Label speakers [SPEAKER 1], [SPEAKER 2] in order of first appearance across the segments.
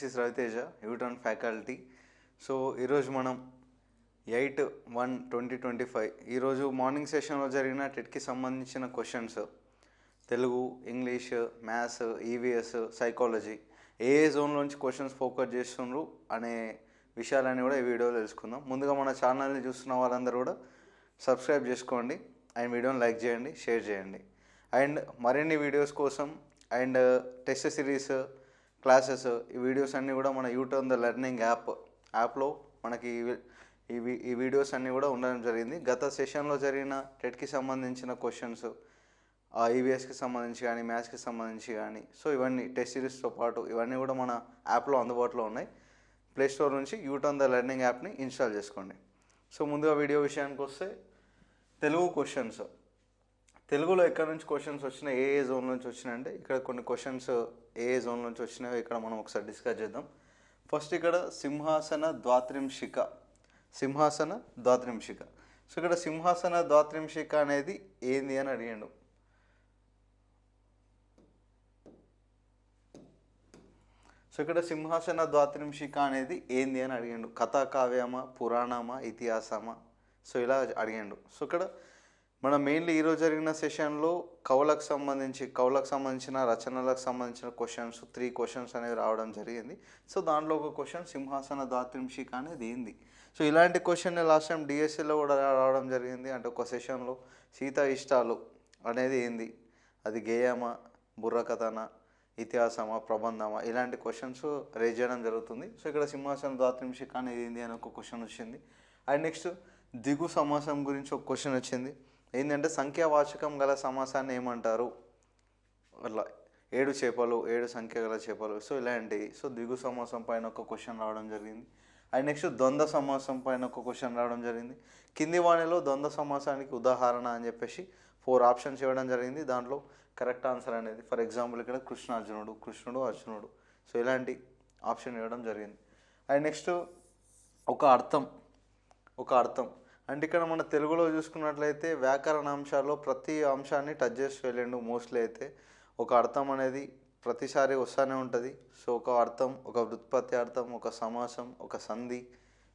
[SPEAKER 1] This is Raviteja, U turn faculty. So ఈరోజు మనం 8/1/2025 ఈరోజు మార్నింగ్ సెషన్లో జరిగిన టెట్కి సంబంధించిన questions, Telugu, English, maths, EVS, psychology ఏ జోన్లోంచి క్వశ్చన్స్ ఫోకస్ చేస్తుండ్రు అనే విషయాలన్నీ కూడా ఈ వీడియోలో తెలుసుకుందాం. ముందుగా మన ఛానల్ని చూస్తున్న వాళ్ళందరూ కూడా సబ్స్క్రైబ్ చేసుకోండి అండ్ వీడియోని లైక్ చేయండి, షేర్ చేయండి. అండ్ మరిన్ని వీడియోస్ కోసం అండ్ టెస్ట్ సిరీస్, క్లాసెస్, ఈ వీడియోస్ అన్నీ కూడా మన యూట్యూబ్ ద లెర్నింగ్ యాప్లో మనకి ఈ వీడియోస్ అన్నీ కూడా ఉండడం జరిగింది. గత సెషన్లో జరిగిన టెట్కి సంబంధించిన క్వశ్చన్స్, ఈవీఎస్కి సంబంధించి కానీ, మ్యాథ్స్కి సంబంధించి కానీ, సో ఇవన్నీ టెస్ట్ సిరీస్తో పాటు ఇవన్నీ కూడా మన యాప్లో అందుబాటులో ఉన్నాయి. ప్లేస్టోర్ నుంచి యూట్యూబ్ ద లెర్నింగ్ యాప్ని ఇన్స్టాల్ చేసుకోండి. సో ముందుగా వీడియో విషయానికి వస్తే, తెలుగు క్వశ్చన్స్. తెలుగులో ఎక్కడి నుంచి క్వశ్చన్స్ వచ్చినాయి, ఏ జోన్ నుంచి వచ్చినాయి అంటే ఇక్కడ కొన్ని క్వశ్చన్స్ ఏ జోన్ నుంచి వచ్చినాయో ఇక్కడ మనం ఒకసారి డిస్కస్ చేద్దాం. ఫస్ట్ ఇక్కడ సింహాసన ద్వాత్రింశిక. సో ఇక్కడ సింహాసన ద్వాత్రింశిక అనేది ఏంది అని అడిగాడు. సో ఇక్కడ సింహాసన ద్వాత్రింశిక అనేది ఏంది అని అడిగాడు. కథా కావ్యమా, పురాణమా, ఇతిహాసమా, సో ఇలా అడిగాడు. సో ఇక్కడ మనం మెయిన్లీ ఈరోజు జరిగిన సెషన్లో కవులకు సంబంధించిన రచనలకు సంబంధించిన క్వశ్చన్స్ 3 క్వశ్చన్స్ అనేవి రావడం జరిగింది. సో దాంట్లో ఒక క్వశ్చన్ సింహాసన ద్వాత్రింశిక అనేది ఏంది. సో ఇలాంటి క్వశ్చన్ లాస్ట్ టైం డిఎస్సిలో కూడా రావడం జరిగింది. అంటే ఒక సెషన్లో సీత ఇష్టాలు అనేది ఏంది, అది గేయమా, బుర్రకథనా, ఇతిహాసమా, ప్రబంధమా, ఇలాంటి క్వశ్చన్స్ రేజ్ చేయడం జరుగుతుంది. సో ఇక్కడ సింహాసన ద్వాత్రింశిక అనేది ఏంది అని ఒక క్వశ్చన్ వచ్చింది. అండ్ నెక్స్ట్ దిగు సమాసం గురించి ఒక క్వశ్చన్ వచ్చింది. ఏంటంటే సంఖ్యావాచకం గల సమాసాన్ని ఏమంటారు, అట్లా 7 చేపలు, 7 సంఖ్య గల చేపలు, సో ఇలాంటివి. సో దిగు సమాసం పైన ఒక క్వశ్చన్ రావడం జరిగింది. అండ్ నెక్స్ట్ ద్వంద్వ సమాసం పైన ఒక క్వశ్చన్ రావడం జరిగింది. కింది వాణిలో ద్వంద్వ సమాసానికి ఉదాహరణ అని చెప్పేసి 4 ఆప్షన్స్ ఇవ్వడం జరిగింది. దాంట్లో కరెక్ట్ ఆన్సర్ అనేది ఫర్ ఎగ్జాంపుల్ ఇక్కడ కృష్ణుడు అర్జునుడు, సో ఇలాంటి ఆప్షన్ ఇవ్వడం జరిగింది. అండ్ నెక్స్ట్ ఒక అర్థం అంటే ఇక్కడ మన తెలుగులో చూసుకున్నట్లయితే వ్యాకరణ అంశాల్లో ప్రతి అంశాన్ని టచ్ చేసి వెళ్ళండు. మోస్ట్లీ అయితే ఒక అర్థం అనేది ప్రతిసారి వస్తూనే ఉంటుంది. సో ఒక అర్థం, ఒక వ్యుత్పత్తి అర్థం, ఒక సమాసం, ఒక సంధి,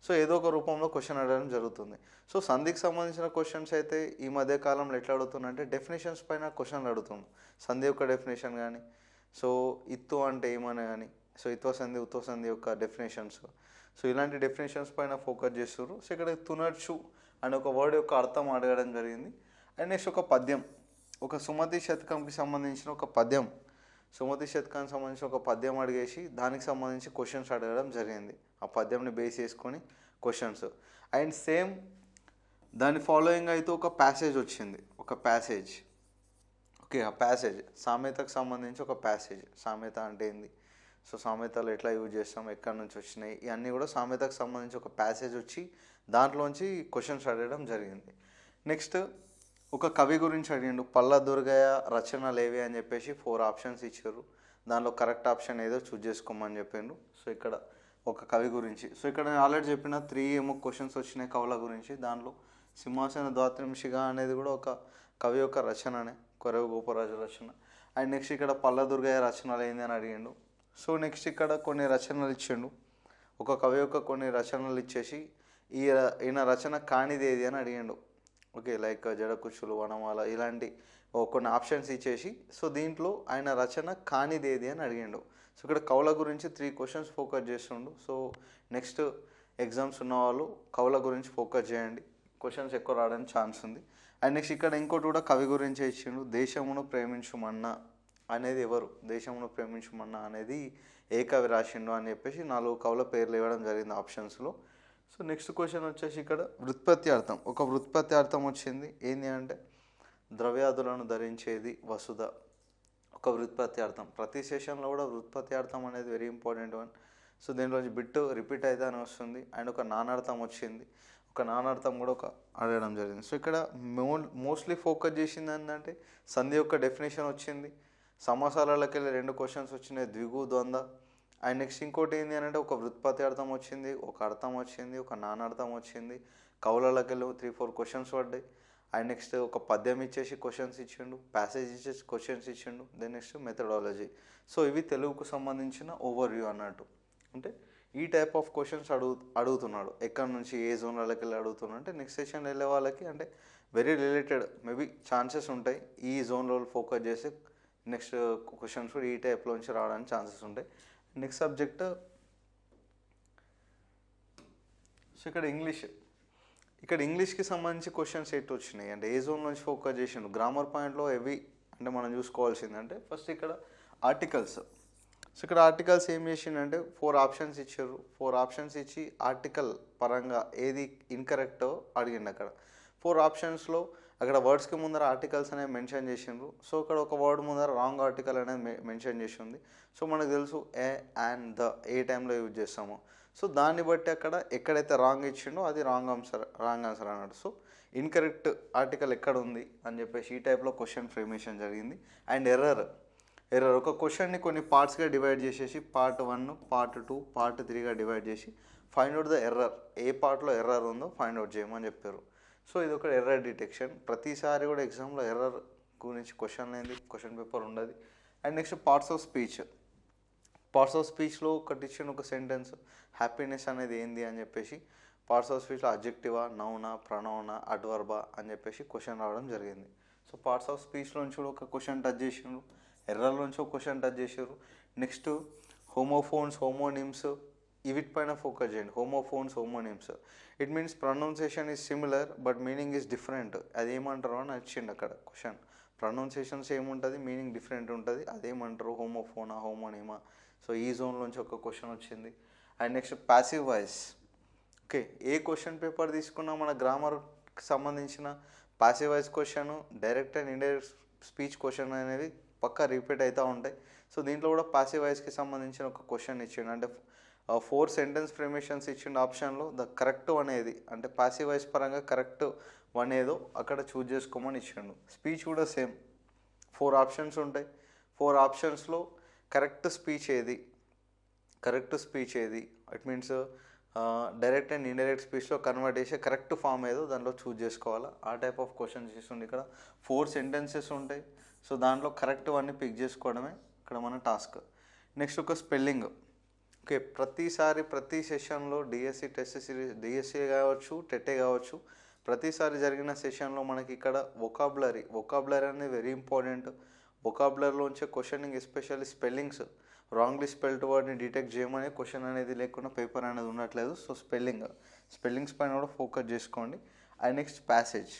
[SPEAKER 1] సో ఏదో ఒక రూపంలో క్వశ్చన్ అడగడం జరుగుతుంది. సో సంధికి సంబంధించిన క్వశ్చన్స్ అయితే ఈ మధ్య కాలంలో ఎట్లా అడుగుతుందంటే డెఫినేషన్స్ పైన క్వశ్చన్లు అడుగుతుంది. సంధి యొక్క డెఫినేషన్ కానీ, సో ఇత్తు అంటే ఏమని కానీ, సో ఇత్వ సంధి, ఉత్వ సంధి యొక్క డెఫినేషన్స్, సో ఇలాంటి డెఫినేషన్స్ పైన ఫోకస్ చేస్తారు. సో ఇక్కడ తునర్చు అనే ఒక వర్డ్ యొక్క అర్థం అడగడం జరిగింది. అండ్ నెక్స్ట్ ఒక పద్యం, ఒక సుమతి శతకంకి సంబంధించిన ఒక పద్యం, అడిగేసి దానికి సంబంధించి క్వశ్చన్స్ అడగడం జరిగింది. ఆ పద్యంని బేస్ చేసుకొని క్వశ్చన్స్. అండ్ సేమ్ దాని ఫాలోయింగ్ అయితే ఒక ప్యాసేజ్ వచ్చింది, ఆ ప్యాసేజ్ సామెతకు సంబంధించి ఒక ప్యాసేజ్. సామెత అంటే ఏంది, సో సామెతలు ఎట్లా యూజ్ చేస్తాం, ఎక్కడి నుంచి వచ్చినాయి, ఇవన్నీ కూడా సామెతకు సంబంధించి ఒక ప్యాసేజ్ వచ్చి దాంట్లోంచి క్వశ్చన్స్ అడగడం జరిగింది. నెక్స్ట్ ఒక కవి గురించి అడిగిండు. పల్ల దుర్గయ్య రచనలు ఏవి అని చెప్పేసి 4 ఆప్షన్స్ ఇచ్చారు. దానిలో కరెక్ట్ ఆప్షన్ ఏదో చూజ్ చేసుకోమని చెప్పిండు. సో ఇక్కడ ఒక కవి గురించి, సో ఇక్కడ నేను ఆల్రెడీ చెప్పిన 3 క్వశ్చన్స్ వచ్చినాయి కవుల గురించి. దాంట్లో సింహాసన ద్వాత్రింశిక అనేది కూడా ఒక కవి యొక్క రచననే, కొరవి గోపరాజు రచన. అండ్ నెక్స్ట్ ఇక్కడ పల్ల దుర్గయ్య రచనలు ఏంది అని అడిగిండు. సో నెక్స్ట్ ఇక్కడ కొన్ని రచనలు ఇచ్చిండు. ఒక కవి యొక్క కొన్ని రచనలు ఇచ్చేసి ఈయన రచన కానిది ఏది అని అడిగిండు. ఓకే, లైక్ జడకుచ్చులు, వనమాల, ఇలాంటి కొన్ని ఆప్షన్స్ ఇచ్చేసి సో దీంట్లో ఆయన రచన కానిది ఏది అని అడిగిండు. సో ఇక్కడ కవుల గురించి 3 క్వశ్చన్స్ ఫోకస్ చేస్తుండు. సో నెక్స్ట్ ఎగ్జామ్స్ ఉన్న వాళ్ళు కవుల గురించి ఫోకస్ చేయండి, క్వశ్చన్స్ ఎక్కువ రావడానికి ఛాన్స్ ఉంది. అండ్ నెక్స్ట్ ఇక్కడ ఇంకోటి కూడా కవి గురించి ఇచ్చిండు. దేశమును ప్రేమించుమన్నా అనేది ఎవరు, దేశమును ప్రేమించుమన్నా అనేది ఏ కవి రాసిండు అని చెప్పేసి 4 కవుల పేర్లు ఇవ్వడం జరిగింది ఆప్షన్స్లో. సో నెక్స్ట్ క్వశ్చన్ వచ్చేసి ఇక్కడ ఒక వ్యుత్పత్తి అర్థం వచ్చింది. ఏంటి అంటే ద్రవ్యాదులను ధరించేది వసుధ, ఒక వ్యుత్పత్తి అర్థం. ప్రతి సెషన్లో కూడా వ్యుత్పత్తి అర్థం అనేది వెరీ ఇంపార్టెంట్ వన్. సో దీంట్లోంచి బిట్ రిపీట్ అయితే అని వస్తుంది. అండ్ ఒక నానార్థం వచ్చింది, ఒక నానార్థం కూడా ఒక అడగడం జరిగింది. సో ఇక్కడ మోస్ట్లీ ఫోకస్ చేసింది ఏంటంటే సంధి యొక్క డెఫినేషన్ వచ్చింది. సమాసాలకి వెళ్ళి 2 క్వశ్చన్స్ వచ్చినాయి, ద్విగు, ద్వంద్వ. అండ్ నెక్స్ట్ ఇంకోటి ఏంటి అంటే ఒక వ్యుత్పత్తి అర్థం వచ్చింది, ఒక అర్థం వచ్చింది, ఒక నానార్థం వచ్చింది. కవులకి వెళ్ళి 3-4 క్వశ్చన్స్ పడ్డాయి. అండ్ నెక్స్ట్ ఒక పద్యం ఇచ్చేసి క్వశ్చన్స్ ఇచ్చిండు, ప్యాసేజ్ ఇచ్చేసి క్వశ్చన్స్ ఇచ్చిండు. Then next methodology. సో ఇవి తెలుగుకు సంబంధించిన ఓవర్ వ్యూ అన్నట్టు. అంటే ఈ టైప్ ఆఫ్ క్వశ్చన్స్ అడుగుతున్నాడు. ఎక్కడి నుంచి ఏ జోన్లకి వెళ్ళి అడుగుతున్నాడు అంటే నెక్స్ట్ సెషన్ వెళ్ళే వాళ్ళకి అంటే వెరీ రిలేటెడ్ మేబీ ఛాన్సెస్ ఉంటాయి. ఈ జోన్లో ఫోకస్ చేసి నెక్స్ట్ క్వశ్చన్స్ కూడా ఈ టైప్లోంచి రావడానికి ఛాన్సెస్ ఉంటాయి. నెక్స్ట్ సబ్జెక్ట్ సో ఇక్కడ ఇంగ్లీష్కి సంబంధించి క్వశ్చన్స్ ఎటు వచ్చినాయి అంటే ఏ జోన్ నుంచి ఫోకస్ చేసిండు. గ్రామర్ పాయింట్లో ఎవి అంటే మనం చూసుకోవాల్సింది అంటే ఫస్ట్ ఇక్కడ ఆర్టికల్స్. సో ఇక్కడ ఆర్టికల్స్ ఏం చేసిండంటే 4 ఆప్షన్స్ ఇచ్చారు. 4 ఆప్షన్స్ ఇచ్చి ఆర్టికల్ పరంగా ఏది ఇన్కరెక్టో అడిగిండు. అక్కడ 4 ఆప్షన్స్లో అక్కడ వర్డ్స్కి ముందర ఆర్టికల్స్ అనేవి మెన్షన్ చేసిండ్రు. సో ఇక్కడ ఒక వర్డ్ ముందర రాంగ్ ఆర్టికల్ అనేది మెన్షన్ చేసి ఉంది. సో మనకు తెలుసు ఏ అండ్ ద ఏ టైంలో యూజ్ చేస్తాము. సో దాన్ని బట్టి అక్కడ ఎక్కడైతే రాంగ్ ఇచ్చిండో అది రాంగ్ ఆన్సర్ అన్నాడు. సో ఇన్కరెక్ట్ ఆర్టికల్ ఎక్కడ ఉంది అని చెప్పేసి ఈ టైప్లో క్వశ్చన్ ఫ్రేమేషన్ జరిగింది. అండ్ ఎర్రర్ ఒక క్వశ్చన్ని కొన్ని పార్ట్స్గా డివైడ్ చేసేసి పార్ట్ 1, పార్ట్ 2, పార్ట్ 3గా డివైడ్ చేసి ఫైండ్ అవుట్ ద ఎర్రర్, ఏ పార్ట్లో ఎర్రర్ ఉందో ఫైండ్ అవుట్ చేయమని చెప్పారు. సో ఇది ఒక ఎర్రర్ డిటెక్షన్. ప్రతిసారి కూడా ఎగ్జామ్లో ఎర్రర్ గురించి క్వశ్చన్ అనేది క్వశ్చన్ పేపర్ ఉండదు. అండ్ నెక్స్ట్ పార్ట్స్ ఆఫ్ స్పీచ్లో ఒకటి ఇచ్చిన ఒక సెంటెన్స్ హ్యాపీనెస్ అనేది ఏంది అని చెప్పేసి పార్ట్స్ ఆఫ్ స్పీచ్లో అడ్జెక్టివా, నౌనా, ప్రొనౌనా, అడ్వర్బా అని చెప్పేసి క్వశ్చన్ రావడం జరిగింది. సో పార్ట్స్ ఆఫ్ స్పీచ్లోంచి కూడా ఒక క్వశ్చన్ టచ్ చేసిండ్రు, ఎర్రర్లోంచి ఒక క్వశ్చన్ టచ్ చేసారు. నెక్స్ట్ హోమోఫోన్స్, హోమోనిమ్స్ వీటిపైన ఫోకస్ చేయండి. Homonyms it means pronunciation is similar but meaning is different. అదేమంటారు అని వచ్చిండు అక్కడ క్వశ్చన్. ప్రొనౌన్సియేషన్ సేమ్ ఉంటుంది, మీనింగ్ డిఫరెంట్ ఉంటుంది, అదేమంటారు హోమోఫోనా, హోమోనిమా. సో ఈ జోన్లోంచి ఒక క్వశ్చన్ వచ్చింది. And next passive voice. Okay, A question paper తీసుకున్నా మన గ్రామర్కి సంబంధించిన passive voice question, direct and indirect speech question అనేవి పక్కా రిపీట్ అవుతూ ఉంటాయి. సో దీంట్లో కూడా ప్యాసివ్ వాయిస్కి సంబంధించిన ఒక క్వశ్చన్ ఇచ్చిండు. అంటే 4 సెంటెన్స్ ఫ్రేమేషన్స్ ఇచ్చిండు ఆప్షన్లో. ద కరెక్ట్ అనేది అంటే ప్యాసివ్ వాయిస్ పరంగా కరెక్ట్ వన్ ఏదో అక్కడ చూజ్ చేసుకోమని ఇచ్చిండు. స్పీచ్ కూడా సేమ్ 4 ఆప్షన్స్ ఉంటాయి. 4 ఆప్షన్స్లో కరెక్ట్ స్పీచ్ ఏది it means direct and indirect స్పీచ్లో కన్వర్ట్ చేసే కరెక్ట్ ఫామ్ ఏదో దాంట్లో చూజ్ చేసుకోవాలా. ఆ టైప్ ఆఫ్ క్వశ్చన్స్ ఇస్తుంది. ఇక్కడ 4 సెంటెన్సెస్ ఉంటాయి. సో దాంట్లో కరెక్ట్ వన్ని పిక్ చేసుకోవడమే ఇక్కడ మన టాస్క్. నెక్స్ట్ ఒక స్పెల్లింగ్. ఓకే, ప్రతి సెషన్లో డిఎస్సి టెస్ట్ సిరీస్, డిఎస్సి కావచ్చు, టెట్ఏ కావచ్చు, ప్రతిసారి జరిగిన సెషన్లో మనకి ఇక్కడ వొకాబులరీ అనేది వెరీ ఇంపార్టెంట్. వొకాబులరీలోంచే questioning, especially spellings, wrongly spelled వర్డ్ని డిటెక్ట్ చేయమనే క్వశ్చన్ అనేది లేకుండా పేపర్ అనేది ఉండట్లేదు. సో స్పెల్లింగ్స్ పైన కూడా ఫోకస్ చేసుకోండి. And next passage.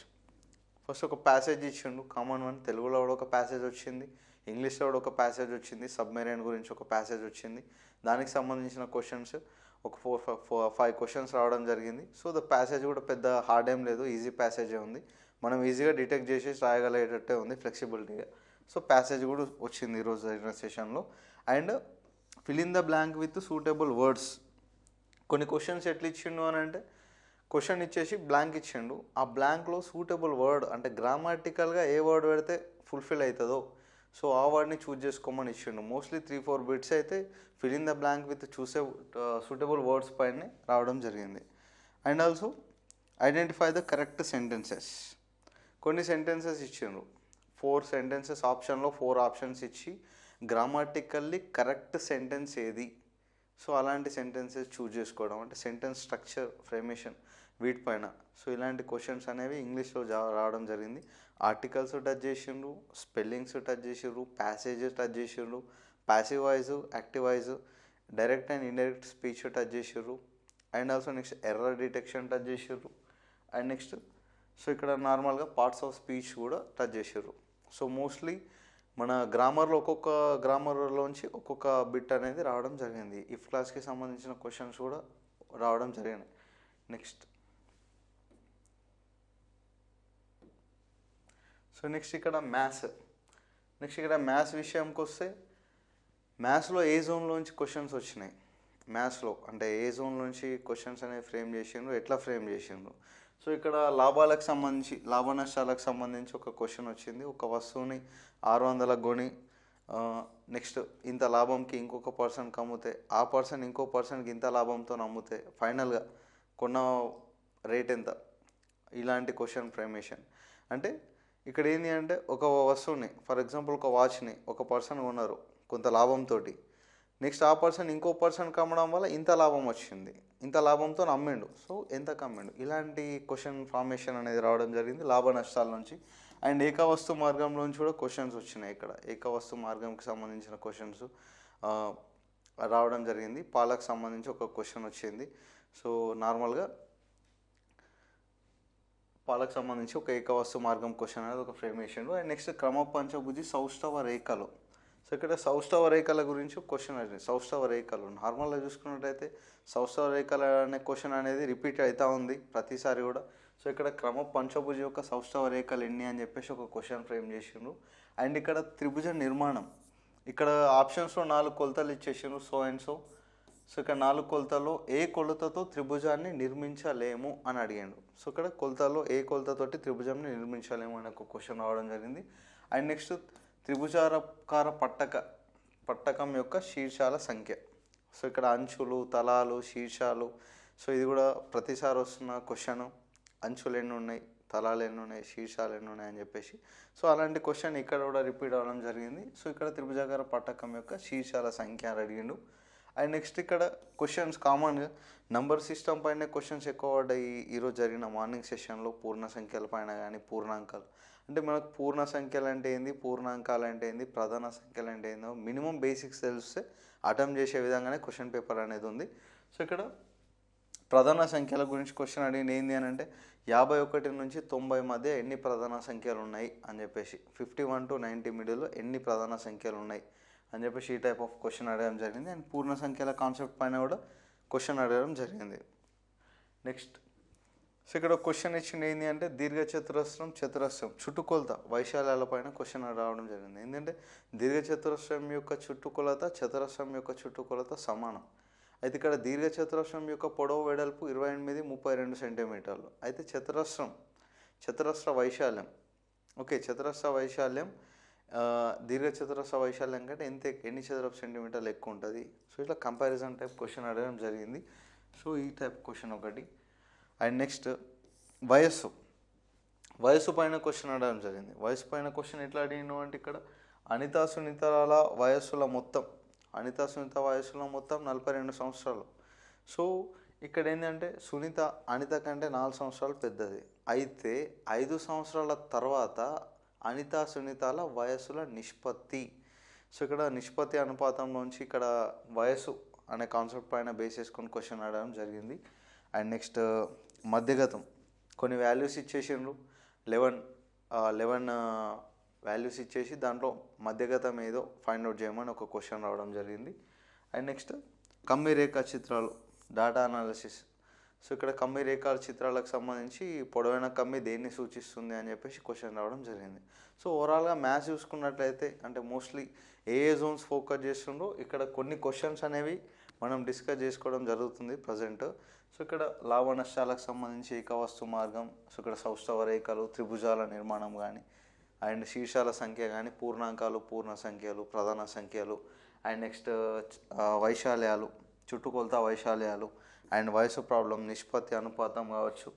[SPEAKER 1] ఫస్ట్ ఒక ప్యాసేజ్ ఇచ్చిండు, కామన్ వన్. తెలుగులో కూడా ఒక ప్యాసేజ్ వచ్చింది, ఇంగ్లీష్లో కూడా ఒక ప్యాసేజ్ వచ్చింది, సబ్మెరైన్ గురించి ఒక ప్యాసేజ్ వచ్చింది. దానికి సంబంధించిన క్వశ్చన్స్ ఒక 4-5 క్వశ్చన్స్ రావడం జరిగింది. సో ద ప్యాసేజ్ కూడా పెద్ద హార్డ్ ఏం లేదు, ఈజీ ప్యాసేజే ఉంది. మనం ఈజీగా డిటెక్ట్ చేసి రాయగలిగేటట్టే ఉంది, ఫ్లెక్సిబిలిటీగా. సో ప్యాసేజ్ కూడా వచ్చింది ఈరోజు జరిగిన సెషన్లో. And fill in the blank with suitable words. కొన్ని క్వశ్చన్స్ ఎట్లా ఇచ్చిండు అని అంటే క్వశ్చన్ ఇచ్చేసి బ్లాంక్ ఇచ్చిండు. ఆ బ్లాంక్లో సూటబుల్ వర్డ్ అంటే గ్రామాటికల్గా ఏ వర్డ్ పెడితే ఫుల్ఫిల్ అవుతుందో సో ఆ వర్డ్ని చూజ్ చేసుకోమని ఇచ్చిండు. మోస్ట్లీ 3-4 బిట్స్ అయితే fill in the blank with suitable words పైన రావడం జరిగింది. And also identify the correct sentences. కొన్ని సెంటెన్సెస్ ఇచ్చిండ్రు, 4 సెంటెన్సెస్ ఆప్షన్లో 4 ఆప్షన్స్ ఇచ్చి గ్రామాటికల్లీ కరెక్ట్ సెంటెన్స్ ఏది, సో అలాంటి సెంటెన్సెస్ చూజ్ చేసుకోవడం అంటే సెంటెన్స్ స్ట్రక్చర్, ఫ్రేమేషన్ వీటిపైన. సో ఇలాంటి క్వశ్చన్స్ అనేవి ఇంగ్లీష్లో రావడం జరిగింది. ఆర్టికల్స్ టచ్ చేసిండ్రు, స్పెల్లింగ్స్ టచ్ చేసిండ్రు, ప్యాసేజెస్ టచ్ చేసిండ్రు, passive voice, active voice, direct and indirect speech touch చేసిండ్రు. And also next error detection touch చేసిండ్రు. అండ్ నెక్స్ట్ సో ఇక్కడ నార్మల్గా పార్ట్స్ ఆఫ్ స్పీచ్ కూడా టచ్ చేసిండ్రు. సో మోస్ట్లీ మన గ్రామర్లో ఒక్కొక్క గ్రామర్లోంచి ఒక్కొక్క బిట్ అనేది రావడం జరిగింది. ఇఫ్ క్లాస్కి సంబంధించిన క్వశ్చన్స్ కూడా రావడం జరిగినాయి. నెక్స్ట్ ఇక్కడ మ్యాథ్స్ విషయంకి వస్తే మ్యాథ్స్లో ఏ జోన్లోంచి క్వశ్చన్స్ వచ్చినాయి, మ్యాథ్స్లో అంటే ఏ జోన్లోంచి క్వశ్చన్స్ అనేవి ఫ్రేమ్ చేసిండ్రు, ఎట్లా ఫ్రేమ్ చేసిండ్రు. సో ఇక్కడ లాభ నష్టాలకు సంబంధించి ఒక క్వశ్చన్ వచ్చింది. ఒక వస్తువుని 600 కొని నెక్స్ట్ ఇంత లాభంకి ఇంకొక పర్సన్కి అమ్మితే ఆ పర్సన్ ఇంకో పర్సన్కి ఇంత లాభంతో అమ్మితే ఫైనల్గా కొన్న రేట్ ఎంత, ఇలాంటి క్వశ్చన్ ఫ్రేమేషన్. అంటే ఇక్కడ ఏంటి అంటే ఒక వస్తువుని, ఫర్ ఎగ్జాంపుల్ ఒక వాచ్ని ఒక పర్సన్ కొన్నారు కొంత లాభంతో, నెక్స్ట్ ఆ పర్సన్ ఇంకో పర్సన్కి అమ్మడం వల్ల ఇంత లాభం వచ్చింది, ఇంత లాభంతో అమ్మిండు, సో ఎంతకు అమ్మిండు, ఇలాంటి క్వశ్చన్ ఫార్మేషన్ అనేది రావడం జరిగింది లాభ నష్టాల నుంచి. అండ్ ఏకవస్తు మార్గంలోంచి కూడా క్వశ్చన్స్ వచ్చినాయి. ఇక్కడ ఏకవస్తు మార్గంకి సంబంధించిన క్వశ్చన్స్ రావడం జరిగింది. పాలకు సంబంధించి ఒక క్వశ్చన్ వచ్చింది. సో నార్మల్గా పాలకు సంబంధించి ఒక ఏకవస్తు మార్గం క్వశ్చన్ అనేది ఒక ఫ్రేమ్ వేసిండు. అండ్ నెక్స్ట్ క్రమ పంచభుజి సౌష్ఠవ రేఖలు. సో ఇక్కడ సౌష్ఠవ రేఖల గురించి క్వశ్చన్ అడిగింది. సౌష్ఠవ రేఖలు నార్మల్గా చూసుకున్నట్టయితే సౌష్ఠవ రేఖల అనే క్వశ్చన్ అనేది రిపీట్ అవుతూ ఉంది ప్రతిసారి కూడా. సో ఇక్కడ క్రమ పంచభుజి యొక్క సౌష్ఠవ రేఖలు ఎన్ని అని చెప్పేసి ఒక క్వశ్చన్ ఫ్రేమ్ చేసిండ్రు. అండ్ ఇక్కడ త్రిభుజ నిర్మాణం, ఇక్కడ ఆప్షన్స్లో 4 కొలతలు ఇచ్చేసిండ్రు, సో అండ్ సో. సో ఇక్కడ 4 కొలతల్లో ఏ కొలతతో త్రిభుజాన్ని నిర్మించలేము అని అడిగాడు. సో ఇక్కడ కొలతల్లో ఏ కొలతతోటి త్రిభుజాన్ని నిర్మించలేము అనే ఒక క్వశ్చన్ రావడం జరిగింది. అండ్ నెక్స్ట్ త్రిభుజాకార పట్టకం యొక్క శీర్షాల సంఖ్య. సో ఇక్కడ అంచులు, తలాలు, శీర్షాలు. సో ఇది కూడా ప్రతిసారి వస్తున్న క్వశ్చన్. అంచులు ఎన్ని ఉన్నాయి, తలాలు ఎన్ని ఉన్నాయి, శీర్షాలు ఎన్ని ఉన్నాయి అని చెప్పేసి. సో అలాంటి క్వశ్చన్ ఇక్కడ కూడా రిపీట్ అవ్వడం జరిగింది. సో ఇక్కడ త్రిభుజాకార పట్టకం యొక్క శీర్షాల సంఖ్య అని అడిగిండు. అండ్ నెక్స్ట్ ఇక్కడ క్వశ్చన్స్ కామన్గా నంబర్ సిస్టమ్ పైన క్వశ్చన్స్ ఎక్కువ పడ్డాయి ఈరోజు జరిగిన మార్నింగ్ సెషన్లో. పూర్ణ సంఖ్యల పైన కానీ పూర్ణాంకాలు, అంటే మనకు పూర్ణ సంఖ్యలు అంటే ఏంది, పూర్ణాంకాలు అంటే ఏంది, ప్రధాన సంఖ్యలు అంటే ఏందో మినిమం బేసిక్స్ తెలిస్తే అటెంప్ట్ చేసే విధంగానే క్వశ్చన్ పేపర్ అనేది ఉంది. సో ఇక్కడ ప్రధాన సంఖ్యల గురించి క్వశ్చన్ అడిగింది. ఏంది అని అంటే 51 నుంచి 90 మధ్య ఎన్ని ప్రధాన సంఖ్యలు ఉన్నాయి అని చెప్పేసి, 51 to 90 మిడిల్లో ఎన్ని ప్రధాన సంఖ్యలు ఉన్నాయి అని చెప్పేసి ఈ టైప్ ఆఫ్ క్వశ్చన్ అడగడం జరిగింది. అండ్ పూర్ణ సంఖ్యల కాన్సెప్ట్ పైన కూడా క్వశ్చన్ అడగడం జరిగింది. నెక్స్ట్ సో ఇక్కడ క్వశ్చన్ ఇచ్చింది ఏంటి అంటే దీర్ఘచతురస్రం, చతురస్రం చుట్టుకొలత వైశాల్యాల పైన క్వశ్చన్ రావడం జరిగింది. ఏంటంటే దీర్ఘచతురస్రం యొక్క చుట్టుకొలత చతురస్రం యొక్క చుట్టుకొలత సమానం. అయితే ఇక్కడ దీర్ఘచతురస్రం యొక్క పొడవు వెడల్పు 28, 32 సెంటీమీటర్లు. అయితే చతురస్ర వైశాల్యం, ఓకే, చతురస్ర వైశాల్యం దీర్ఘచతురస్ర వైశాల్యం కంటే ఎన్ని చదరపు సెంటీమీటర్లు ఎక్కువ ఉంటుంది. సో ఇట్లా కంపారిజన్ టైప్ క్వశ్చన్ అడగడం జరిగింది. సో ఈ టైప్ క్వశ్చన్ ఒకటి. అండ్ నెక్స్ట్ వయస్సు పైన క్వశ్చన్ అడగడం జరిగింది. వయసు పైన క్వశ్చన్ ఎట్లా అడిగినాం అంటే ఇక్కడ అనితా సునీతల వయస్సుల మొత్తం 42 సంవత్సరాలు. సో ఇక్కడ ఏంటంటే సునీత అనిత కంటే 4 సంవత్సరాలు పెద్దది. అయితే 5 సంవత్సరాల తర్వాత అనితా సునీతల వయస్సుల నిష్పత్తి. సో ఇక్కడ నిష్పత్తి అనుపాతంలోంచి ఇక్కడ వయస్సు అనే కాన్సెప్ట్ పైన బేస్ చేసుకొని క్వశ్చన్ అడగడం జరిగింది. అండ్ నెక్స్ట్ మధ్యగతం, కొన్ని వాల్యూస్ ఇచ్చేసిండ్రు, 11 వాల్యూస్ ఇచ్చేసి దాంట్లో మధ్యగతం ఏదో ఫైండ్ అవుట్ చేయమని ఒక క్వశ్చన్ రావడం జరిగింది. అండ్ నెక్స్ట్ కమ్మి రేఖా చిత్రాలు, డాటా అనాలిసిస్. సో ఇక్కడ కమ్మి రేఖా చిత్రాలకు సంబంధించి పొడవైన కమ్మి దేన్ని సూచిస్తుంది అని చెప్పేసి క్వశ్చన్ రావడం జరిగింది. సో ఓవరాల్గా మ్యాథ్స్ చూసుకున్నట్లయితే అంటే మోస్ట్లీ ఏ జోన్స్ ఫోకస్ చేస్తుండో ఇక్కడ కొన్ని క్వశ్చన్స్ అనేవి మనం డిస్కస్ చేసుకోవడం జరుగుతుంది ప్రజెంట్. సో ఇక్కడ లాభ నష్టాలకు సంబంధించి ఏకవస్తు మార్గం, సో ఇక్కడ సౌష్ఠవ రేఖలు, త్రిభుజాల నిర్మాణం కానీ, అండ్ శీర్షాల సంఖ్య కానీ, పూర్ణాంకాలు, పూర్ణ సంఖ్యలు, ప్రధాన సంఖ్యలు, అండ్ నెక్స్ట్ వైశాల్యాలు, చుట్టుకొలత వైశాల్యాలు, అండ్ వయసు ప్రాబ్లం, నిష్పత్తి అనుపాతం కావచ్చు,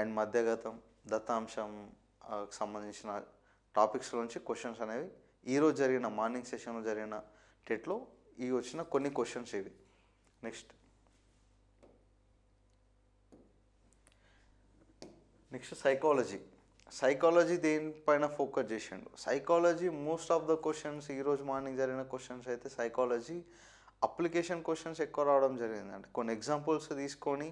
[SPEAKER 1] అండ్ మధ్యగతం, దత్తాంశం సంబంధించిన టాపిక్స్లోంచి క్వశ్చన్స్ అనేవి ఈరోజు జరిగిన మార్నింగ్ సెషన్లో జరిగిన టెట్లో ఇవి వచ్చిన కొన్ని క్వశ్చన్స్ ఇవి. నెక్స్ట్ సైకాలజీ దేనిపైన ఫోకస్ చేసిండు. Psychology most of the questions ఈరోజు మార్నింగ్ జరిగిన క్వశ్చన్స్ అయితే సైకాలజీ అప్లికేషన్ క్వశ్చన్స్ ఎక్కువ రావడం జరిగింది. అంటే కొన్ని ఎగ్జాంపుల్స్ తీసుకొని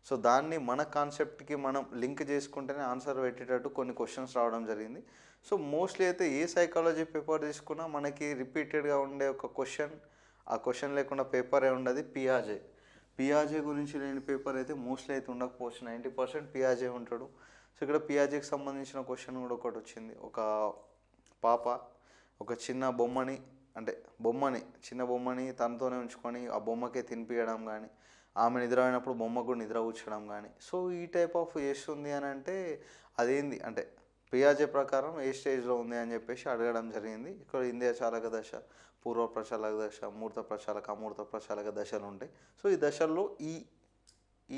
[SPEAKER 1] సో దాన్ని మన కాన్సెప్ట్కి మనం లింక్ చేసుకుంటేనే ఆన్సర్ పెట్టేటట్టు కొన్ని క్వశ్చన్స్ రావడం జరిగింది. సో మోస్ట్లీ అయితే ఏ సైకాలజీ పేపర్ తీసుకున్నా మనకి రిపీటెడ్గా ఉండే ఒక క్వశ్చన్, ఆ క్వశ్చన్ లేకుండా పేపరే ఉండదు పియాజే గురించి లేని పేపర్ అయితే మోస్ట్లీ అయితే ఉండకపోవచ్చు. 90% పియాజే ఉంటాడు. సో ఇక్కడ పియాజేకి సంబంధించిన క్వశ్చన్ కూడా ఒకటి వచ్చింది. ఒక పాప ఒక చిన్న బొమ్మని చిన్న బొమ్మని తనతోనే ఉంచుకొని ఆ బొమ్మకే తినిపించడం కానీ, ఆమె నిద్ర అయినప్పుడు బొమ్మకు కూడా నిద్ర కూర్చోడం కానీ. సో ఈ టైప్ ఆఫ్ చేస్తుంది అని అంటే అదేంది అంటే పియాజే ప్రకారం ఏ స్టేజ్లో ఉంది అని చెప్పేసి అడగడం జరిగింది. ఇక్కడ ఇంద్రియ చాలక దశ, పూర్వ ప్రచాలక దశ, మూర్త ప్రచాలక, అమూర్త ప్రచాలక దశలు ఉంటాయి. సో ఈ దశల్లో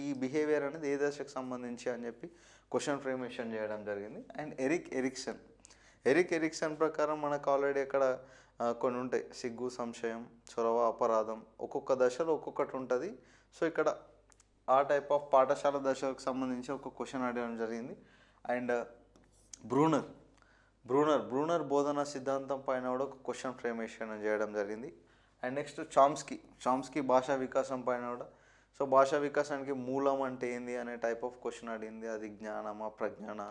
[SPEAKER 1] ఈ బిహేవియర్ అనేది ఏ దశకు సంబంధించి అని చెప్పి క్వశ్చన్ ఫ్రేమేషన్ చేయడం జరిగింది. అండ్ ఎరిక్ ఎరిక్సన్ ప్రకారం మనకు ఆల్రెడీ అక్కడ కొన్ని ఉంటాయి, సిగ్గు, సంశయం, చొరవ, అపరాధం, ఒక్కొక్క దశలో ఒక్కొక్కటి ఉంటుంది. సో ఇక్కడ ఆ టైప్ ఆఫ్ పాఠశాల దశకు సంబంధించి ఒక క్వశ్చన్ అడగడం జరిగింది. అండ్ బ్రూనర్ బ్రూనర్ బోధనా సిద్ధాంతం పైన కూడా ఒక క్వశ్చన్ ఫ్రేమేషన్ చేయడం జరిగింది. అండ్ నెక్స్ట్ చామ్స్కీ భాషా వికాసం పైన కూడా. సో భాషా వికాసానికి మూలం అంటే ఏంది అనే టైప్ ఆఫ్ క్వశ్చన్ అడిగింది. అది జ్ఞానమా, ప్రజ్ఞాన,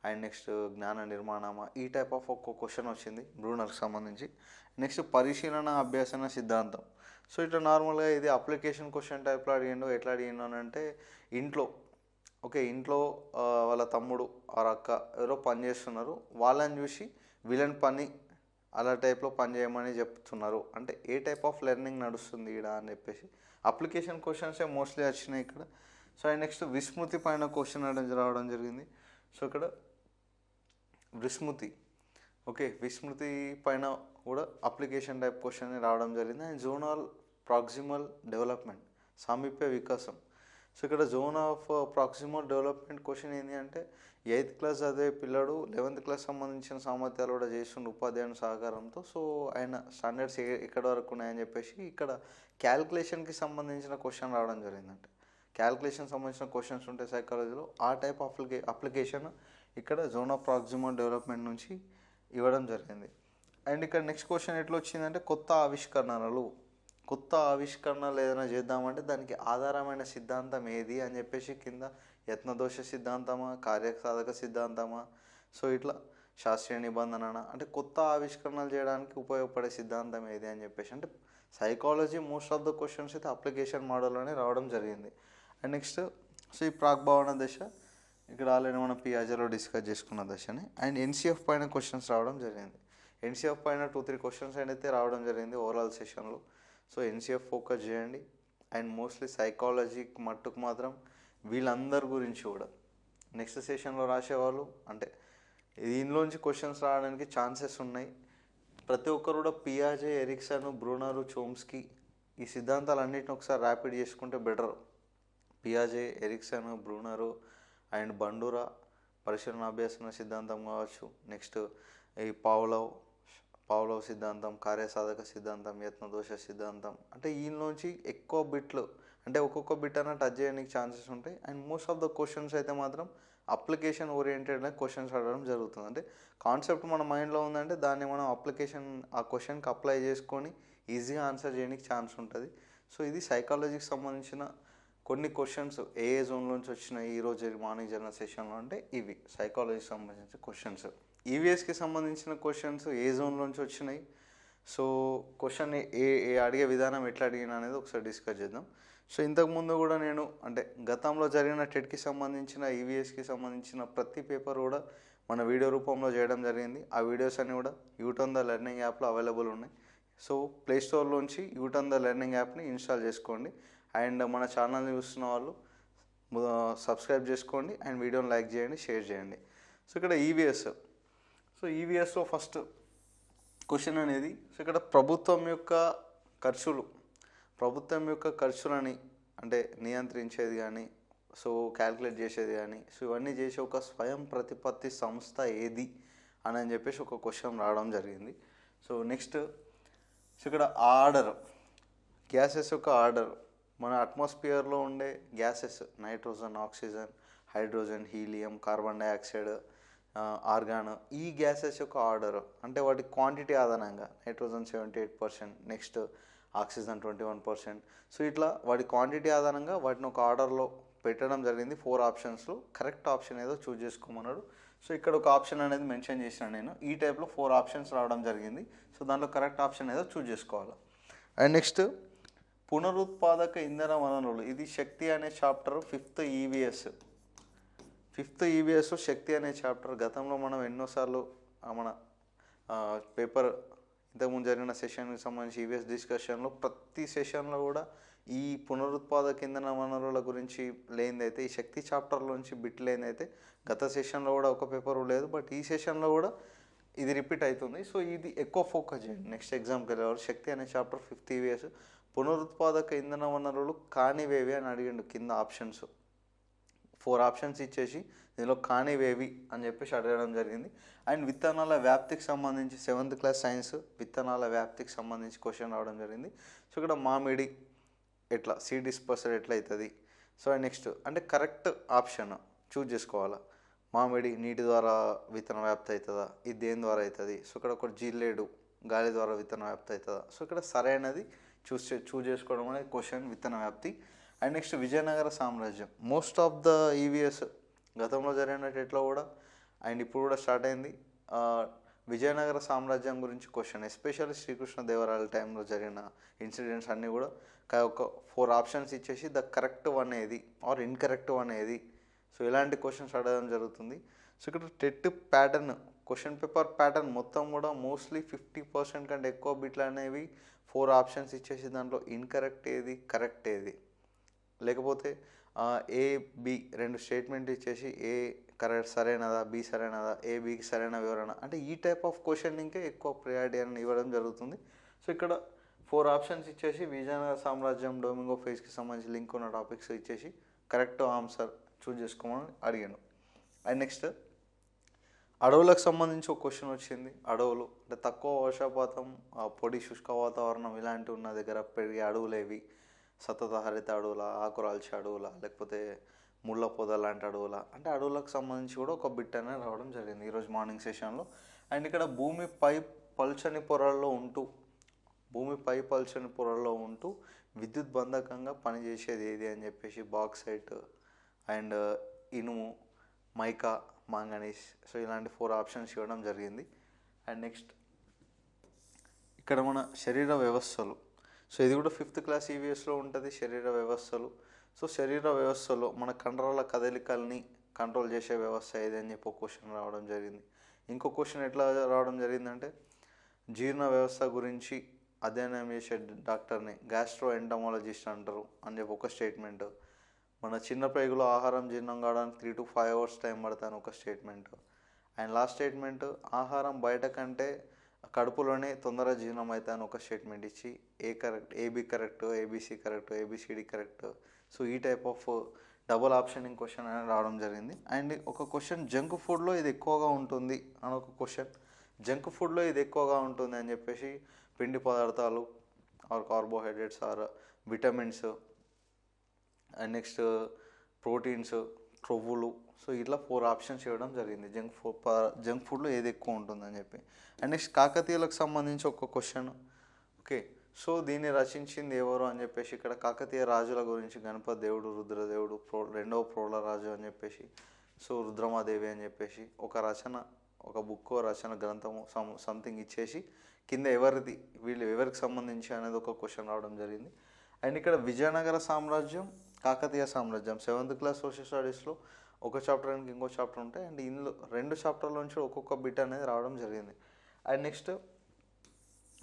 [SPEAKER 1] అండ్ నెక్స్ట్ జ్ఞాన నిర్మాణమా, ఈ టైప్ ఆఫ్ ఒక క్వశ్చన్ వచ్చింది బ్రూనర్కి సంబంధించి. నెక్స్ట్ పరిశీలన అభ్యాసన సిద్ధాంతం. సో ఇట్లా నార్మల్గా ఇది అప్లికేషన్ క్వశ్చన్ టైప్లో అడిగిండు. ఎట్లా అడిగిండు అని అంటే, ఇంట్లో వాళ్ళ తమ్ముడు ఆర్ అక్క ఎవరో పని చేస్తున్నారు, వాళ్ళని చూసి వీళ్ళని పని అలా టైప్లో పని చేయమని చెప్తున్నారు. అంటే ఏ టైప్ ఆఫ్ లెర్నింగ్ నడుస్తుంది ఇక్కడ అని చెప్పేసి అప్లికేషన్ క్వశ్చన్సే మోస్ట్లీ వచ్చినాయి ఇక్కడ. సో అండ్ నెక్స్ట్ విస్మృతి పైన క్వశ్చన్ రావడం జరిగింది. సో ఇక్కడ విస్మృతి పైన కూడా అప్లికేషన్ టైప్ క్వశ్చన్ రావడం జరిగింది. అండ్ జోనల్ ప్రాక్సిమల్ డెవలప్మెంట్, సామీప్య వికాసం. సో ఇక్కడ zone of proximal development question ఏంటి అంటే, 8th క్లాస్ చదివే పిల్లడు 11th క్లాస్ సంబంధించిన సామర్థ్యాలు కూడా చేస్తుండే ఉపాధ్యాయుని సహకారంతో. సో ఆయన స్టాండర్డ్స్ ఎక్కడి వరకు ఉన్నాయని చెప్పేసి ఇక్కడ క్యాల్కులేషన్కి సంబంధించిన క్వశ్చన్ రావడం జరిగిందంటే, క్యాల్కులేషన్ సంబంధించిన క్వశ్చన్స్ ఉంటాయి సైకాలజీలో, ఆ టైప్ అప్లికేషన్ ఇక్కడ జోన్ ఆఫ్ ప్రాక్సిమల్ డెవలప్మెంట్ నుంచి ఇవ్వడం జరిగింది. అండ్ ఇక్కడ నెక్స్ట్ క్వశ్చన్ ఎట్లా వచ్చిందంటే, కొత్త ఆవిష్కరణలు ఏదైనా చేద్దామంటే దానికి ఆధారమైన సిద్ధాంతం ఏది అని చెప్పేసి కింద యత్నదోష సిద్ధాంతమా, కార్యసాధక సిద్ధాంతమా, సో ఇట్లా శాస్త్రీయ నిబంధన, అంటే కొత్త ఆవిష్కరణలు చేయడానికి ఉపయోగపడే సిద్ధాంతం ఏది అని చెప్పేసి. అంటే psychology most of the questions అయితే అప్లికేషన్ మోడల్లోనే రావడం జరిగింది. అండ్ నెక్స్ట్ సో ఈ ప్రాగ్భావన దశ ఇక్కడ ఆల్రెడీ మనం పియాజేలో డిస్కస్ చేసుకున్న దశని. అండ్ ఎన్సిఎఫ్ పైన క్వశ్చన్స్ రావడం జరిగింది. ఎన్సిఎఫ్ పైన 2-3 క్వశ్చన్స్ అయితే రావడం జరిగింది ఓవరాల్ సెషన్లో. సో ఎన్సిఎఫ్ ఫోకస్ చేయండి. అండ్ మోస్ట్లీ సైకాలజీకి మట్టుకు మాత్రం వీళ్ళందరి గురించి కూడా నెక్స్ట్ సెషన్లో రాసేవాళ్ళు, అంటే దీనిలోంచి క్వశ్చన్స్ రావడానికి ఛాన్సెస్ ఉన్నాయి. ప్రతి ఒక్కరు కూడా పియాజే, ఎరిక్సన్, బ్రూనరు, చోమ్స్కీ ఈ సిద్ధాంతాలన్నింటిని ఒకసారి ర్యాపిడ్ చేసుకుంటే బెటర్. పియాజే, ఎరిక్సన్, బ్రూనరు అండ్ బండూరా పరిశీలన అభ్యాసన సిద్ధాంతం కావచ్చు. నెక్స్ట్ ఈ పావ్లవ్ సిద్ధాంతం, కార్యసాధక సిద్ధాంతం, యత్నదోష సిద్ధాంతం, అంటే వీళ్ళలోంచి ఎక్కువ బిట్లు, అంటే ఒక్కొక్క బిట్ అయినా టచ్ చేయడానికి ఛాన్సెస్ ఉంటాయి. And most of the questions అయితే మాత్రం అప్లికేషన్ ఓరియంటెడ్ క్వశ్చన్స్ అడగడం జరుగుతుంది. అంటే కాన్సెప్ట్ మన మైండ్లో ఉందంటే దాన్ని మనం ఆ క్వశ్చన్కి అప్లై చేసుకొని ఈజీగా ఆన్సర్ చేయడానికి ఛాన్స్ ఉంటుంది. సో ఇది సైకాలజీకి సంబంధించిన కొన్ని క్వశ్చన్స్ ఏ జోన్లోంచి వచ్చినాయి ఈరోజు మార్నింగ్ జర్నల్ సెషన్లో అంటే ఇవి సైకాలజీకి సంబంధించిన క్వశ్చన్స్. ఈవీఎస్కి సంబంధించిన క్వశ్చన్స్ ఏ జోన్లోంచి వచ్చినాయి, సో క్వశ్చన్ అడిగే విధానం ఎట్లా అడిగినా అనేది ఒకసారి డిస్కస్ చేద్దాం. సో ఇంతకుముందు కూడా నేను అంటే గతంలో జరిగిన టెట్కి సంబంధించిన ఈవీఎస్కి సంబంధించిన ప్రతి పేపర్ కూడా మన వీడియో రూపంలో చేయడం జరిగింది. ఆ వీడియోస్ అన్నీ కూడా యూటర్న్ ద లెర్నింగ్ యాప్లో అవైలబుల్ ఉన్నాయి. సో ప్లేస్టోర్లోంచి యూటర్న్ ద లెర్నింగ్ యాప్ని ఇన్స్టాల్ చేసుకోండి. అండ్ మన ఛానల్ని చూస్తున్న వాళ్ళు సబ్స్క్రైబ్ చేసుకోండి అండ్ వీడియోని లైక్ చేయండి, షేర్ చేయండి. సో ఇక్కడ ఈవీఎస్లో ఫస్ట్ క్వశ్చన్ అనేది, సో ఇక్కడ ప్రభుత్వం యొక్క ఖర్చులని అంటే నియంత్రించేది కానీ, సో క్యాల్కులేట్ చేసేది కానీ, సో ఇవన్నీ చేసే ఒక స్వయం ప్రతిపత్తి సంస్థ ఏది అని చెప్పేసి ఒక క్వశ్చన్ రావడం జరిగింది. సో నెక్స్ట్ సో ఇక్కడ గ్యాసెస్ యొక్క ఆర్డర్, మన అట్మాస్ఫియర్లో ఉండే gases nitrogen, oxygen, hydrogen, helium, carbon dioxide, organ, ఈ గ్యాసెస్ యొక్క ఆర్డర్ అంటే వాటి క్వాంటిటీ ఆధారంగా నైట్రోజన్ 78%, నెక్స్ట్ ఆక్సిజన్ 21%. సో ఇట్లా వాటి క్వాంటిటీ ఆధారంగా వాటిని ఒక ఆర్డర్లో పెట్టడం జరిగింది 4 ఆప్షన్స్లో. కరెక్ట్ ఆప్షన్ ఏదో చూజ్ చేసుకోమన్నాడు. సో ఇక్కడ ఒక ఆప్షన్ అనేది మెన్షన్ చేసినాను నేను. ఈ టైప్లో 4 ఆప్షన్స్ రావడం జరిగింది. సో దాంట్లో కరెక్ట్ ఆప్షన్ ఏదో చూజ్ చేసుకోవాలి. అండ్ నెక్స్ట్ పునరుత్పాదక ఇంధన వనరులు, ఇది శక్తి అనే చాప్టర్ 5th ఈవీఎస్ శక్తి అనే చాప్టర్. గతంలో మనం ఎన్నోసార్లు మన పేపర్ ఇంతకుముందు జరిగిన సెషన్కి సంబంధించి ఈవీఎస్ డిస్కషన్లో ప్రతి సెషన్లో కూడా ఈ పునరుత్పాదక ఇంధన వనరుల గురించి లేనిదైతే, ఈ శక్తి చాప్టర్లోంచి బిట్ లేనిదైతే గత సెషన్లో కూడా ఒక పేపర్ లేదు, బట్ ఈ సెషన్లో కూడా ఇది రిపీట్ అవుతుంది. సో ఇది ఎక్కువ ఫోకస్ చేయండి నెక్స్ట్ ఎగ్జామ్కి వెళ్ళేవారు. శక్తి అనే చాప్టర్ 5th ఈవీఎస్ పునరుత్పాదక ఇంధన వనరులు కానివేవి అని అడిగిండు కింద ఆప్షన్స్. 4 ఆప్షన్స్ ఇచ్చేసి దీనిలో కానివేవి అని చెప్పేసి అడగడం జరిగింది. అండ్ విత్తనాల వ్యాప్తికి సంబంధించి 7th క్లాస్ సైన్స్ విత్తనాల వ్యాప్తికి సంబంధించి క్వశ్చన్ రావడం జరిగింది. సో ఇక్కడ మామిడి ఎట్లా సీడ్ డిస్పర్సల్ ఎట్లా అవుతుంది. సో నెక్స్ట్ అంటే కరెక్ట్ ఆప్షన్ చూజ్ చేసుకోవాలా. మామిడి నీటి ద్వారా విత్తన వ్యాప్తి అవుతుందా, ఇది దేని ద్వారా అవుతుంది. సో ఇక్కడ ఒక జిల్లేడు గాలి ద్వారా విత్తన వ్యాప్తి అవుతుందా. సో ఇక్కడ సరైనది చూజ్ చేసుకోవడం అనేది క్వశ్చన్ విత్తన వ్యాప్తి. అండ్ నెక్స్ట్ విజయనగర సామ్రాజ్యం మోస్ట్ ఆఫ్ ద ఈవీఎస్ గతంలో జరిగినట్లు కూడా అండ్ ఇప్పుడు కూడా స్టార్ట్ అయింది. విజయనగర సామ్రాజ్యం గురించి క్వశ్చన్ ఎస్పెషల్లీ శ్రీకృష్ణదేవరాయల టైంలో జరిగిన ఇన్సిడెంట్స్ అన్నీ కూడా ఒక 4 ఆప్షన్స్ ఇచ్చేసి ద కరెక్ట్ వన్ ఏది ఆర్ ఇన్కరెక్ట్ వన్ ఏది. సో ఇలాంటి క్వశ్చన్స్ అడగడం జరుగుతుంది. సో ఇక్కడ TET pattern question paper pattern మొత్తం కూడా మోస్ట్లీ 50% కంటే ఎక్కువ బిట్లు అనేవి 4 ఆప్షన్స్ ఇచ్చేసి దాంట్లో ఇన్కరెక్ట్ ఏది కరెక్ట్ ఏది, లేకపోతే ఏ బి 2 స్టేట్మెంట్ ఇచ్చేసి ఏ కరెక్ట్ సరైనదా బి సరైనదా ఏ బికి సరైన వివరణ అంటే ఈ టైప్ ఆఫ్ క్వశ్చనింగ్కే ఎక్కువ ప్రయారిటీ అని ఇవ్వడం జరుగుతుంది. సో ఇక్కడ 4 ఆప్షన్స్ ఇచ్చేసి విజయనగర సామ్రాజ్యం డొమింగో ఫేజ్కి సంబంధించి లింక్ ఉన్న టాపిక్స్ ఇచ్చేసి కరెక్ట్ ఆన్సర్ చూజ్ చేసుకోమని అడిగాను. అండ్ నెక్స్ట్ అడవులకు సంబంధించి ఒక క్వశ్చన్ వచ్చింది. అడవులు అంటే తక్కువ వర్షపాతం పొడి శుష్క వాతావరణం ఇలాంటివి ఉన్న దగ్గర పెరిగే అడవులు ఏవి. సతత హరిత అడవుల, ఆకురాల్చే అడవుల, లేకపోతే ముళ్ళ పొద లాంటి అడవుల అంటే అడవులకు సంబంధించి కూడా ఒక బిట్ అనేది రావడం జరిగింది ఈరోజు మార్నింగ్ సెషన్లో. అండ్ ఇక్కడ భూమిపై పల్చని పొరల్లో ఉంటూ విద్యుత్ బంధకంగా పనిచేసేది ఏది అని చెప్పేసి బాక్సైట్ అండ్ ఇనుము, మైకా, మాంగనీస్. సో ఇలాంటి 4 ఆప్షన్స్ ఇవ్వడం జరిగింది. అండ్ నెక్స్ట్ ఇక్కడ మన శరీర వ్యవస్థలు. సో ఇది కూడా 5th క్లాస్ ఈవీఎస్లో ఉంటుంది శరీర వ్యవస్థలు. సో శరీర వ్యవస్థలో మన కండరాల కదలికల్ని కంట్రోల్ చేసే వ్యవస్థ ఏది అని చెప్పి ఒక క్వశ్చన్ రావడం జరిగింది. ఇంకో క్వశ్చన్ ఎట్లా రావడం జరిగిందంటే జీర్ణ వ్యవస్థ గురించి అధ్యయనం చేసే డాక్టర్ని గ్యాస్ట్రో ఎంటమాలజిస్ట్ అంటారు అని చెప్పి ఒక స్టేట్మెంట్. మన చిన్న ప్రేగులో ఆహారం జీర్ణం కావడానికి 3 to 5 hours టైం పడుతుంది ఒక స్టేట్మెంట్. అండ్ లాస్ట్ స్టేట్మెంట్ ఆహారం బయట కంటే కడుపులోనే తొందరగా జీర్ణం అవుతుంది అని ఒక స్టేట్మెంట్ ఇచ్చి A B correct, A B C correct, A B C D correct. So ఈ type of double optioning question అనేది రావడం జరిగింది. అండ్ ఒక క్వశ్చన్ జంక్ ఫుడ్లో ఇది ఎక్కువగా ఉంటుంది అని ఒక క్వశ్చన్. జంక్ ఫుడ్లో ఇది ఎక్కువగా ఉంటుంది అని చెప్పేసి పిండి పదార్థాలు or carbohydrates or vitamins and next proteins, క్రొవ్వులు. సో ఇట్లా 4 ఆప్షన్స్ ఇవ్వడం జరిగింది జంక్ ఫుడ్లో ఏది ఎక్కువ ఉంటుందని చెప్పి. అండ్ నెక్స్ట్ కాకతీయులకు సంబంధించి ఒక క్వశ్చన్. ఓకే, సో దీన్ని రచించింది ఎవరు అని చెప్పేసి ఇక్కడ కాకతీయ రాజుల గురించి గణపతి దేవుడు, రుద్రదేవుడు, రెండవ ప్రోల రాజు అని చెప్పేసి, సో రుద్రమాదేవి అని చెప్పేసి ఒక రచన, ఒక బుక్ రచన గ్రంథము సంథింగ్ ఇచ్చేసి కింద వీళ్ళు ఎవరికి సంబంధించి అనేది ఒక క్వశ్చన్ రావడం జరిగింది. అండ్ ఇక్కడ విజయనగర సామ్రాజ్యం, కాకతీయ సామ్రాజ్యం 7th క్లాస్ సోషల్ స్టడీస్లో ఒక చాప్టర్ అండ్ ఇంకో చాప్టర్ ఉంటాయి. అండ్ ఇందులో 2 చాప్టర్ల నుంచి ఒక్కొక్క బిట్ అనేది రావడం జరిగింది. అండ్ నెక్స్ట్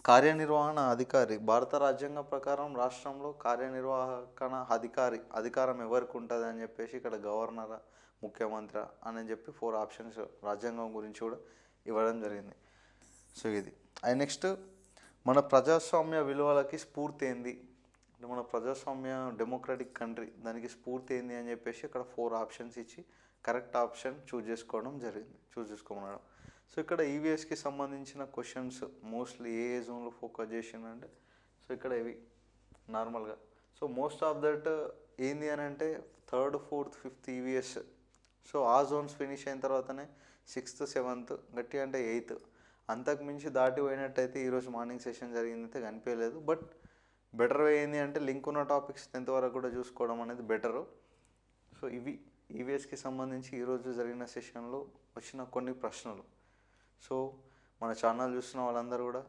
[SPEAKER 1] కార్యనిర్వహణ అధికారి. భారత రాజ్యాంగం ప్రకారం రాష్ట్రంలో కార్యనిర్వహణ అధికారం ఎవరికి ఉంటుంది అని చెప్పేసి ఇక్కడ గవర్నర్, ముఖ్యమంత్రి అని చెప్పి 4 ఆప్షన్స్ రాజ్యాంగం గురించి కూడా ఇవ్వడం జరిగింది. సో ఇది. అండ్ నెక్స్ట్ మన ప్రజాస్వామ్య విలువలకి స్ఫూర్తి ఏంది అంటే మన ప్రజాస్వామ్య డెమోక్రటిక్ కంట్రీ దానికి స్ఫూర్తి ఏంది అని చెప్పేసి ఇక్కడ 4 ఆప్షన్స్ ఇచ్చి కరెక్ట్ ఆప్షన్ చూజ్ చేసుకోమన్నాడు. సో ఇక్కడ ఈవీఎస్కి సంబంధించిన క్వశ్చన్స్ మోస్ట్లీ ఏ జోన్లో ఫోకస్ చేసిందంటే సో ఇక్కడ ఇవి నార్మల్గా. సో మోస్ట్ ఆఫ్ దట్ ఏంది అని అంటే 3rd, 4th, 5th EVS. So ఆ జోన్స్ ఫినిష్ అయిన తర్వాతనే 6th, 7th గట్టి అంటే 8th. అంతకు మించి దాటిపోయినట్టయితే ఈరోజు మార్నింగ్ సెషన్ జరిగిందైతే కనిపించలేదు. బట్ బెటర్ వే ఏంది అంటే లింక్ ఉన్న టాపిక్స్ 10th వరకు కూడా చూసుకోవడం అనేది బెటరు. సో ఇవి ఈవీఎస్కి సంబంధించి ఈరోజు జరిగిన సెషన్లో వచ్చిన కొన్ని ప్రశ్నలు. సో మన ఛానల్ చూస్తున్న వాళ్ళందరూ కూడా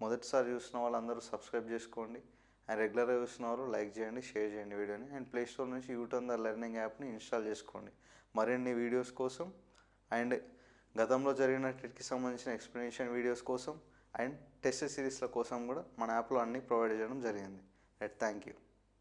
[SPEAKER 1] మొదటిసారి చూస్తున్న వాళ్ళందరూ సబ్స్క్రైబ్ చేసుకోండి. అండ్ రెగ్యులర్గా చూస్తున్న వాళ్ళు లైక్ చేయండి, షేర్ చేయండి వీడియోని. అండ్ ప్లేస్టోర్ నుంచి యూట్యూబ్ లెర్నింగ్ యాప్ని ఇన్స్టాల్ చేసుకోండి మరిన్ని వీడియోస్ కోసం. అండ్ గతంలో జరిగిన టెట్కి సంబంధించిన ఎక్స్ప్లెనేషన్ వీడియోస్ కోసం అండ్ టెస్ట్ సిరీస్ల కోసం కూడా మన యాప్లో అన్నీ ప్రొవైడ్ చేయడం జరిగింది. Thank you.